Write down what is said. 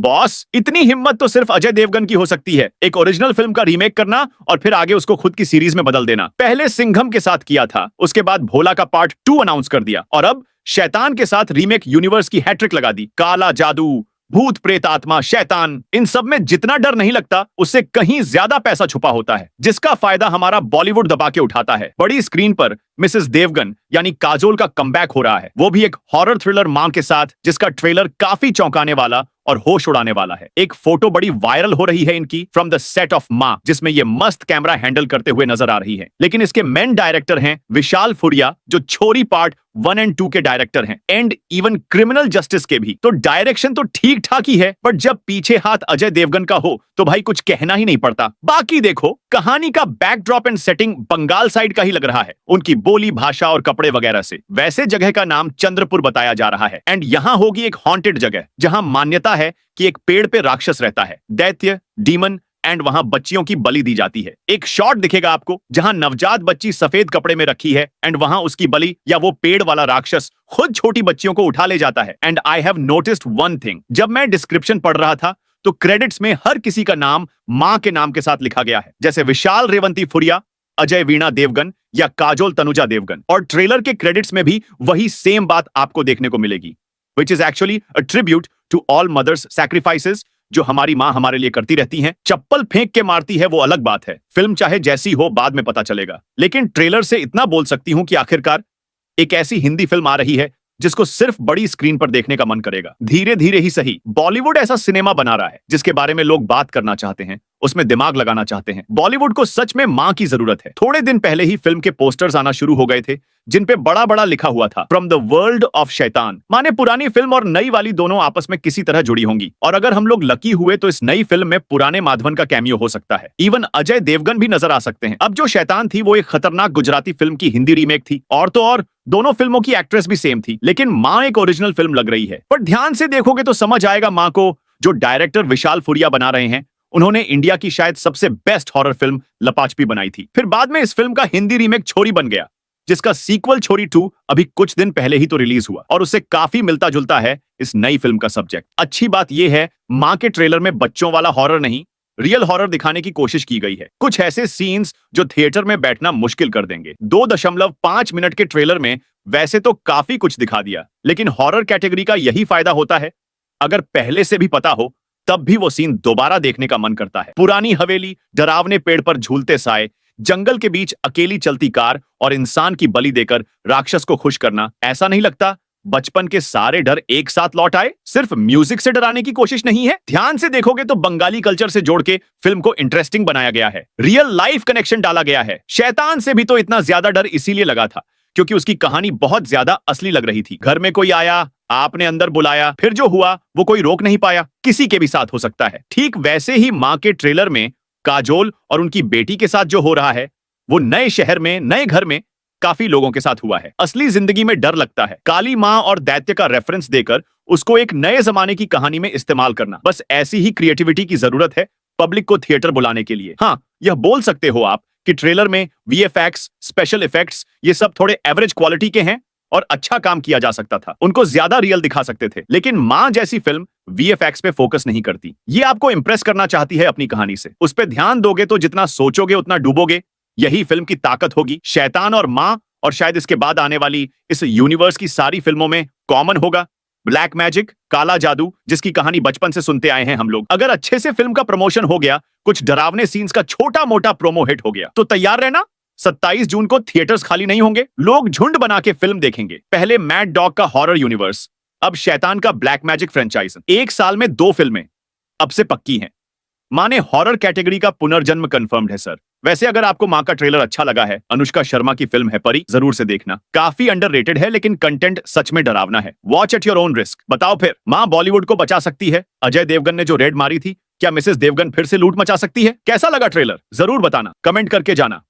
Boss, इतनी हिम्मत तो सिर्फ अजय देवगन की हो सकती है, एक ओरिजिनल फिल्म का रीमेक करना और फिर आगे उसको खुद की सीरीज में बदल देना। पहले सिंघम के साथ किया था, उसके बाद भोला का पार्ट 2 अनाउंस कर दिया और अब शैतान के साथ रीमेक यूनिवर्स की हैट्रिक लगा दी। काला जादू, भूत प्रेत आत्मा, शैतान, इन सब में जितना डर नहीं लगता उससे कहीं ज्यादा पैसा छुपा होता है, जिसका फायदा हमारा बॉलीवुड दबा के उठाता है। बड़ी स्क्रीन पर मिसेस देवगन यानी काजोल का कमबैक हो रहा है, वो भी एक हॉरर थ्रिलर मां के साथ, जिसका ट्रेलर काफी चौंकाने वाला और होश उड़ाने वाला है। एक फोटो बड़ी वायरल हो रही है इनकी फ्रॉम द सेट ऑफ मां, जिसमें ये मस्त कैमरा हैंडल करते हुए नजर आ रही है। लेकिन इसके मेन डायरेक्टर हैं विशाल फुरिया, जो छोरी पार्ट 1 और 2 के डायरेक्टर हैं एंड इवन क्रिमिनल जस्टिस के भी। तो डायरेक्शन तो ठीक ठाक ही है, बट जब पीछे हाथ अजय देवगन का हो तो भाई कुछ कहना ही नहीं पड़ता। बाकी देखो, कहानी का backdrop and setting Bengal side का ही लग रहा है, उनकी बोली, भाषा और कपड़े वगैरह से। वैसे जगह का नाम चंद्रपुर बताया जा रहा है एंड यहाँ होगी एक हॉन्टेड जगह, जहाँ मान्यता है कि एक पेड़ पे राक्षस रहता है, दैत्य, डीमन, एंड वहां बच्चियों की बलि दी जाती है। एक शॉट दिखेगा आपको जहां नवजात बच्ची सफेद कपड़े में रखी है एंड वहां उसकी बलि या वो पेड़ वाला राक्षस खुद छोटी बच्चियों को उठा ले जाता है। And I have noticed one thing, जब मैं डिस्क्रिप्शन पढ़ रहा था तो क्रेडिट्स में हर किसी का नाम मां के नाम के साथ लिखा गया है, जैसे विशाल रेवंती फुरिया, अजय वीणा देवगन या काजोल तनुजा देवगन। और ट्रेलर के क्रेडिट्स में भी वही सेम बात आपको देखने को मिलेगी, which is actually a tribute to all mothers sacrifices जो हमारी मां हमारे लिए करती रहती हैं। चप्पल फेंक के मारती है वो अलग बात है, फिल्म चाहे जैसी हो बाद में पता चलेगा। लेकिन ट्रेलर से इतना बोल सकती हूं कि आखिरकार एक ऐसी हिंदी फिल्म आ रही है जिसको सिर्फ बड़ी स्क्रीन पर देखने का मन करेगा। धीरे धीरे ही सही, बॉलीवुड ऐसा सिनेमा बना रहा है जिसके बारे में लोग बात करना चाहते हैं, उसमें दिमाग लगाना चाहते हैं। बॉलीवुड को सच में मां की जरूरत है। थोड़े दिन पहले ही फिल्म के पोस्टर्स आना शुरू हो गए थे जिन पे बड़ा बड़ा लिखा हुआ था फ्रॉम द वर्ल्ड ऑफ शैतान। माने पुरानी फिल्म और नई वाली दोनों आपस में किसी तरह जुड़ी होंगी, और अगर हम लोग लकी हुए तो इस नई फिल्म में पुराने माधवन का कैमियो हो सकता है, इवन अजय देवगन भी नजर आ सकते हैं। अब जो शैतान थी वो एक खतरनाक गुजराती फिल्म की हिंदी रीमेक थी, और तो और दोनों फिल्मों की एक्ट्रेस भी सेम थी, लेकिन मां एक ओरिजिनल फिल्म लग रही है। पर ध्यान से देखोगे तो समझ आएगा मां को जो डायरेक्टर विशाल फुरिया बना रहे हैं, उन्होंने इंडिया की शायद सबसे बेस्ट हॉरर फिल्म लपाछपी बनाई थी। फिर बाद में इस फिल्म का हिंदी रीमेक छोरी बन गया, जिसका सीक्वल छोरी 2 अभी कुछ दिन पहले ही तो रिलीज हुआ, और उससे काफी मिलता जुलता है इस नई फिल्म का सब्जेक्ट। अच्छी बात यह है, मां के ट्रेलर में बच्चों वाला हॉरर नहीं, रियल हॉरर दिखाने की कोशिश की गई है। कुछ ऐसे सीन्स जो थिएटर में बैठना मुश्किल कर देंगे। 2.5 मिनट के ट्रेलर में वैसे तो काफी कुछ दिखा दिया, लेकिन हॉरर कैटेगरी का यही फायदा होता है, अगर पहले से भी पता हो तब भी वो सीन दोबारा देखने का मन करता है। पुरानी हवेली, डरावने पेड़ पर झूलते साए, जंगल के बीच अकेली चलती कार और इंसान की बलि देकर राक्षस को खुश करना, ऐसा नहीं लगता बचपन के सारे डर एक साथ लौट आए? सिर्फ म्यूजिक से डराने की कोशिश नहीं है, ध्यान से देखोगे तो बंगाली कल्चर से जोड़ के फिल्म को इंटरेस्टिंग बनाया गया है, रियल लाइफ कनेक्शन डाला गया है। शैतान से भी तो इतना ज्यादा डर इसीलिए लगा था क्योंकि उसकी कहानी बहुत ज्यादा असली लग रही थी। घर में कोई आया, आपने अंदर बुलाया, फिर जो हुआ वो कोई रोक नहीं पाया, किसी के भी साथ हो सकता है। ठीक वैसे ही मां के ट्रेलर में काजोल और उनकी बेटी के साथ जो हो रहा है वो नए शहर में, नए घर में काफी लोगों के साथ हुआ है। असली जिंदगी में डर लगता है। काली मां और दैत्य का रेफरेंस देकर उसको एक नए जमाने की कहानी में इस्तेमाल करना, बस ऐसी ही क्रिएटिविटी की जरूरत है पब्लिक को थिएटर बुलाने के लिए। हाँ, यह बोल सकते हो आप कि ट्रेलर में वीएफएक्स, स्पेशल इफेक्ट्स ये सब थोड़े एवरेज क्वालिटी के हैं और अच्छा काम किया जा सकता था, उनको ज्यादा रियल दिखा सकते थे। लेकिन मां जैसी फिल्म वीएफएक्स पे फोकस नहीं करती, ये आपको इंप्रेस करना चाहती है अपनी कहानी से। उस पे ध्यान दोगे तो जितना सोचोगे उतना डूबोगे, यही फिल्म की ताकत होगी। शैतान और मां, और शायद इसके बाद आने वाली इस यूनिवर्स की सारी फिल्मों में कॉमन होगा ब्लैक मैजिक, काला जादू, जिसकी कहानी बचपन से सुनते आए हैं हम लोग। अगर अच्छे से फिल्म का प्रमोशन हो गया, कुछ डरावने सीन्स का छोटा मोटा प्रोमो हिट हो गया, तो तैयार रहना, 27 जून को थिएटर्स खाली नहीं होंगे, लोग झुंड बना के फिल्म देखेंगे। पहले मैड डॉग का हॉरर यूनिवर्स, अब शैतान का ब्लैक मैजिक फ्रेंचाइज। एक साल में 2 फिल्में अब से पक्की हैं। माने हॉरर कैटेगरी का पुनर्जन्म कंफर्म्ड है सर। वैसे अगर आपको मां का ट्रेलर अच्छा लगा है, अनुष्का शर्मा की फिल्म है परी, जरूर से देखना। काफी अंडररेटेड है लेकिन कंटेंट सच में डरावना है। Watch at your own risk. बताओ फिर, मां बॉलीवुड को बचा सकती है? अजय देवगन ने जो रेड मारी थी, क्या मिसेस देवगन फिर से लूट मचा सकती है? कैसा लगा ट्रेलर? जरूर बताना, कमेंट करके जाना।